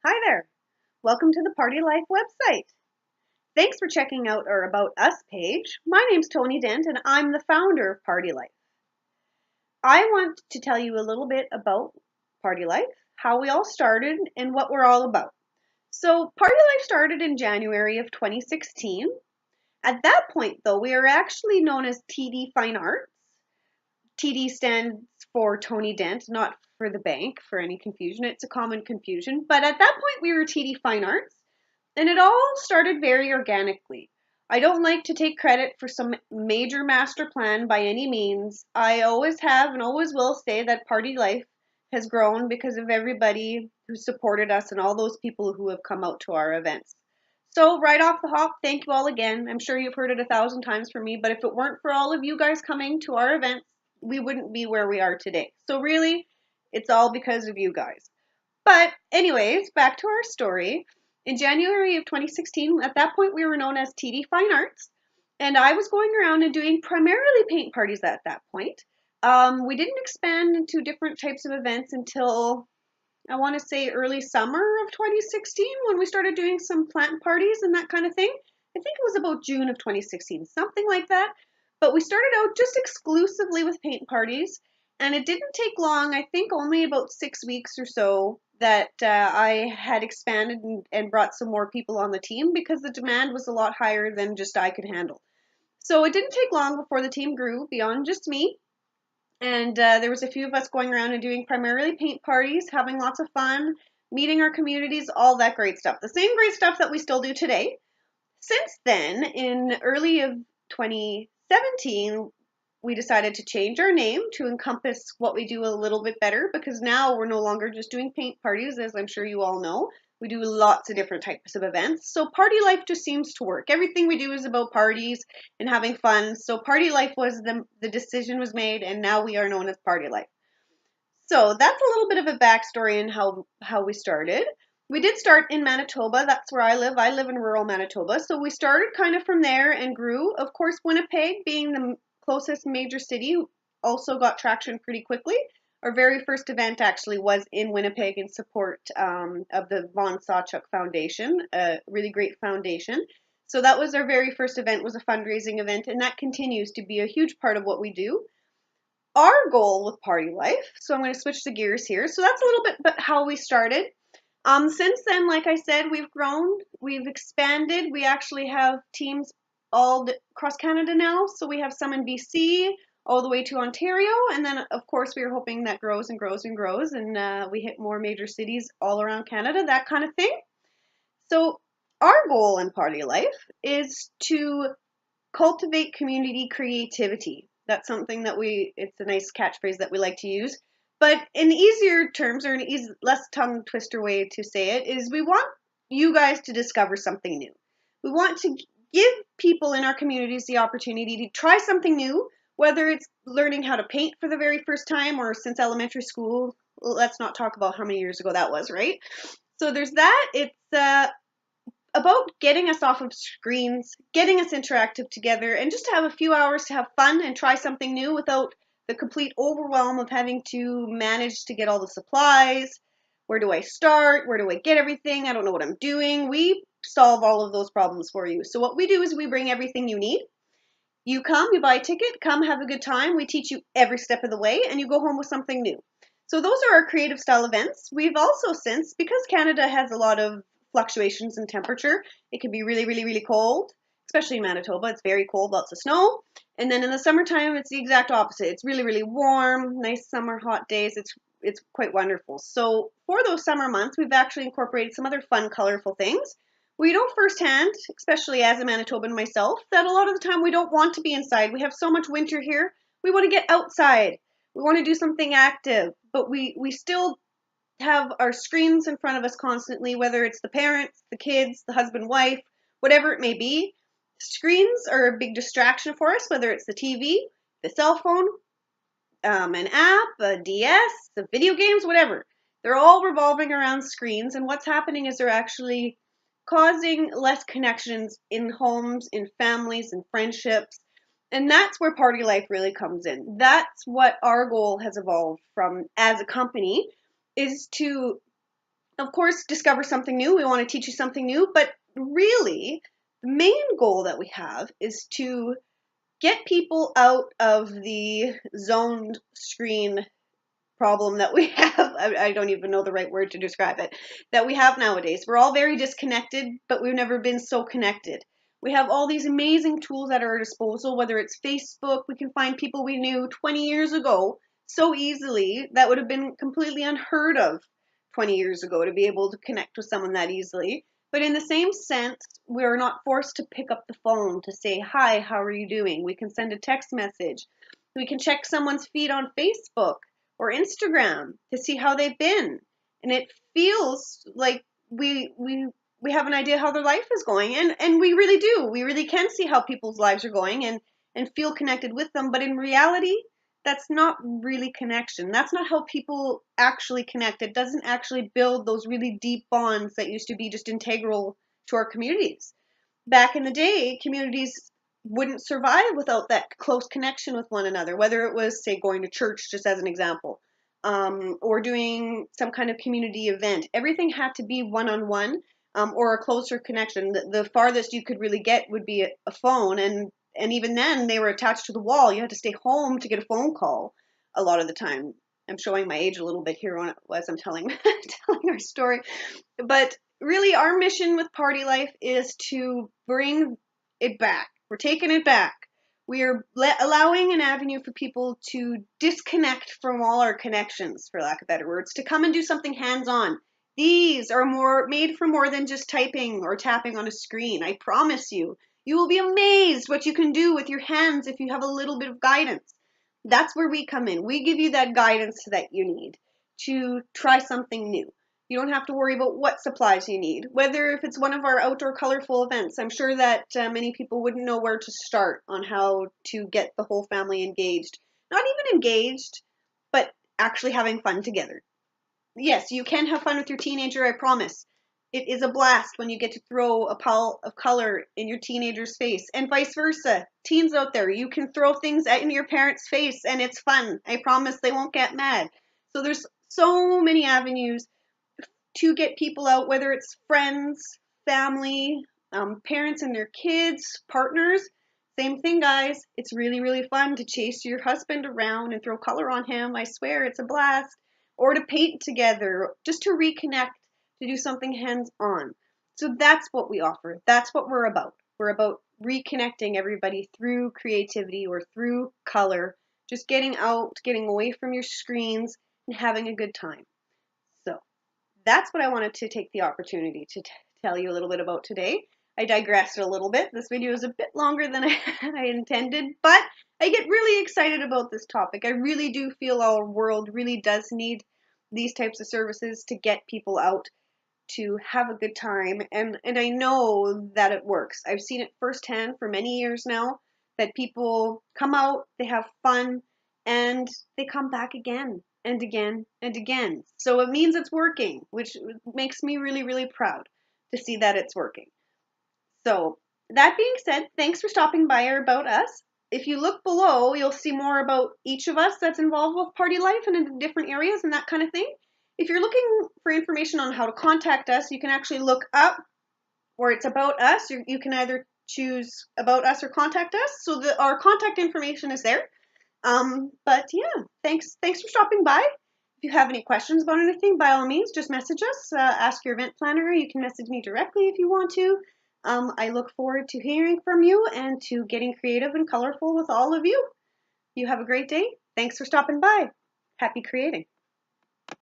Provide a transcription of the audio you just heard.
Hi there. Welcome to the PartiLife website. Thanks for checking out our About Us page. My name's Toni Dent and I'm the founder of PartiLife. I want to tell you a little bit about PartiLife, how we all started, and what we're all about. So, PartiLife started in January of 2016. At that point, though, we were actually known as TD Fine Arts. TD stands for Toni Dent, not for the bank, for any confusion. It's a common confusion. But at that point, we were TD Fine Arts. And it all started very organically. I don't like to take credit for some major master plan by any means. I always have and always will say that PartiLife has grown because of everybody who supported us and all those people who have come out to our events. So right off the hop, thank you all again. I'm sure you've heard it 1,000 times from me, but if it weren't for all of you guys coming to our events, we wouldn't be where we are today. So really, it's all because of you guys. But anyways, back to our story. In January of 2016, at that point we were known as TD Fine Arts, and I was going around and doing primarily paint parties at that point. We didn't expand into different types of events until I want to say early summer of 2016 when we started doing some plant parties and that kind of thing. I think it was about June of 2016, something like that. But we started out just exclusively with paint parties, and it didn't take long, I think only about 6 weeks or so, that I had expanded and brought some more people on the team because the demand was a lot higher than just I could handle. So it didn't take long before the team grew beyond just me. And there was a few of us going around and doing primarily paint parties, having lots of fun, meeting our communities, all that great stuff. The same great stuff that we still do today. Since then, in early of 2017, we decided to change our name to encompass what we do a little bit better because now we're no longer just doing paint parties, as I'm sure you all know. We do lots of different types of events. So PartiLife just seems to work. Everything we do is about parties and having fun. So PartiLife was the decision was made, and now we are known as PartiLife. So that's a little bit of a backstory in how we started. We did start in Manitoba. That's where I live. I live in rural Manitoba. So we started kind of from there and grew. Of course, Winnipeg, being the closest major city, also got traction pretty quickly. Our very first event actually was in Winnipeg in support of the Von Sawchuk Foundation, a really great foundation. So that was our very first event, was a fundraising event, and that continues to be a huge part of what we do. Our goal with PartiLife, so I'm going to switch the gears here. So that's a little bit about how we started. Since then, like I said, we've grown, we've expanded. We actually have teams all across Canada now. So we have some in BC, all the way to Ontario. And then, of course, we are hoping that grows and grows and grows. And we hit more major cities all around Canada, that kind of thing. So our goal in PartiLife is to cultivate community creativity. That's something that it's a nice catchphrase that we like to use. But in easier terms, or an less tongue twister way to say it, is we want you guys to discover something new. We want to give people in our communities the opportunity to try something new, whether it's learning how to paint for the very first time or since elementary school. Let's not talk about how many years ago that was, right? So there's that. It's about getting us off of screens, getting us interactive together, and just to have a few hours to have fun and try something new without the complete overwhelm of having to manage to get all the supplies. Where do I start? Where do I get everything? I don't know what I'm doing. We solve all of those problems for you. So what we do is we bring everything you need. You come, you buy a ticket, come have a good time. We teach you every step of the way, and you go home with something new. So those are our creative style events. We've also since, because Canada has a lot of fluctuations in temperature, it can be really, really, really cold, especially in Manitoba. It's very cold, lots of snow. And then in the summertime, it's the exact opposite. It's really, really warm, nice summer hot days. It's quite wonderful. So for those summer months, we've actually incorporated some other fun, colorful things. We know firsthand, especially as a Manitoban myself, that a lot of the time we don't want to be inside. We have so much winter here. We want to get outside. We want to do something active, but we still have our screens in front of us constantly, whether it's the parents, the kids, the husband, wife, whatever it may be. Screens are a big distraction for us, whether it's the TV, the cell phone, an app, a DS, the video games, whatever. They're all revolving around screens, and what's happening is they're actually causing less connections in homes, in families, in friendships. And that's where PartiLife really comes in. That's what our goal has evolved from as a company, is to Of course, discover something new. We want to teach you something new, but really, the main goal that we have is to get people out of the zoned screen problem that we have. I don't even know the right word to describe it, that we have nowadays. We're all very disconnected, but we've never been so connected. We have all these amazing tools at our disposal, whether it's Facebook, we can find people we knew 20 years ago so easily that would have been completely unheard of 20 years ago to be able to connect with someone that easily. But in the same sense, we're not forced to pick up the phone to say, hi, how are you doing? We can send a text message. We can check someone's feed on Facebook or Instagram to see how they've been. And it feels like we have an idea how their life is going. And we really do. We really can see how people's lives are going and feel connected with them. But in reality, that's not really connection. That's not how people actually connect. It doesn't actually build those really deep bonds that used to be just integral to our communities. Back in the day, communities wouldn't survive without that close connection with one another, whether it was, say, going to church, just as an example, or doing some kind of community event. Everything had to be one-on-one, or a closer connection. The farthest you could really get would be a phone, and even then, they were attached to the wall. You had to stay home to get a phone call a lot of the time. I'm showing my age a little bit here as I'm telling telling our story. But really, our mission with PartiLife is to bring it back. We're taking it back. We are allowing an avenue for people to disconnect from all our connections, for lack of better words, to come and do something hands-on. These are made for more than just typing or tapping on a screen. I promise you. You will be amazed what you can do with your hands if you have a little bit of guidance. That's where we come in. We give you that guidance that you need to try something new. You don't have to worry about what supplies you need. Whether if it's one of our outdoor colorful events, I'm sure that many people wouldn't know where to start on how to get the whole family engaged. Not even engaged, but actually having fun together. Yes, you can have fun with your teenager, I promise. It is a blast when you get to throw a pile of color in your teenager's face, and vice versa. Teens out there, you can throw things in your parents' face, and it's fun. I promise they won't get mad. So there's so many avenues to get people out, whether it's friends, family, parents and their kids, partners. Same thing, guys. It's really, really fun to chase your husband around and throw color on him. I swear, it's a blast. Or to paint together, just to reconnect, to do something hands-on. So that's what we offer. That's what we're about. We're about reconnecting everybody through creativity or through color, just getting out, getting away from your screens, and having a good time. So that's what I wanted to take the opportunity to tell you a little bit about today. I digressed a little bit. This video is a bit longer than I intended, but I get really excited about this topic. I really do feel our world really does need these types of services to get people out to have a good time, and I know that it works. I've seen it firsthand for many years now, that people come out, they have fun, and they come back again and again and again. So it means it's working, which makes me really, really proud to see that it's working. So that being said, thanks for stopping by or about us. If you look below, you'll see more about each of us that's involved with PartiLife and in different areas and that kind of thing. If you're looking for information on how to contact us, you can actually look up where it's about us. You can either choose about us or contact us. So our contact information is there. But yeah, thanks for stopping by. If you have any questions about anything, by all means, just message us. Ask your event planner. You can message me directly if you want to. I look forward to hearing from you and to getting creative and colorful with all of you. You have a great day. Thanks for stopping by. Happy creating.